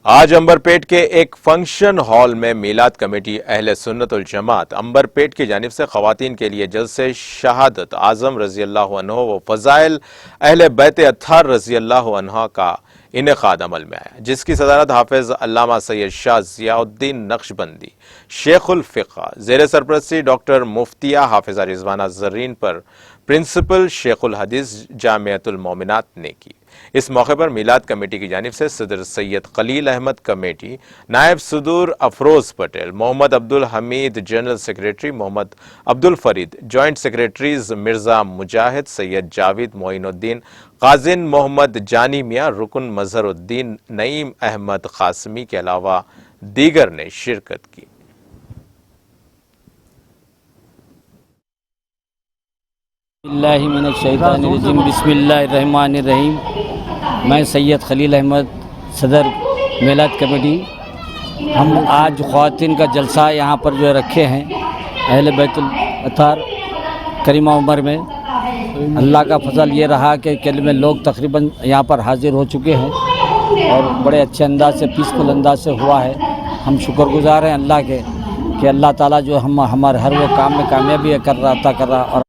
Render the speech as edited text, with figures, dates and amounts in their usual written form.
آج امبرپیٹ کے ایک فنکشن ہال میں میلاد کمیٹی اہل سنت الجماعت امبرپیٹ کی جانب سے خواتین کے لیے جلسے شہادت اعظم رضی اللہ عنہ و فضائل اہل بیت اطہار رضی اللہ عنہ کا انعقاد عمل میں آیا، جس کی صدارت حافظ علامہ سید شاہ ضیاء الدین نقشبندی شیخ الفقہ زیر سرپرستی ڈاکٹر مفتیہ حافظہ رضوانہ زرین پر پرنسپل شیخ الحدیث جامعۃ المومنات نے کی۔ اس موقع پر میلاد کمیٹی کی جانب سے صدر سید خلیل احمد کمیٹی، نائب صدور افروز پٹیل، محمد عبدالحمید جنرل سیکریٹری، محمد عبدالفرید جوائنٹ سیکریٹریز، مرزا مجاہد، سید جاوید معین الدین، قازن محمد جانی میاں، رکن مظہر الدین نعیم احمد قاسمی کے علاوہ دیگر نے شرکت کی۔ اللہ من الشیطان الرجیم، بسم اللہ الرحمن الرحیم۔ میں سید خلیل احمد، صدر میلاد کمیٹی۔ ہم آج خواتین کا جلسہ یہاں پر جو رکھے ہیں اہل بیت الاطہار کریمہ عمر میں۔ اللہ کا فضل یہ رہا کہ کل میں لوگ تقریباً یہاں پر حاضر ہو چکے ہیں اور بڑے اچھے انداز سے، پیسفل انداز سے ہوا ہے۔ ہم شکر گزار ہیں اللہ کے کہ اللہ تعالیٰ جو ہمارے ہر وہ کام میں کامیابی عطا کر رہا اور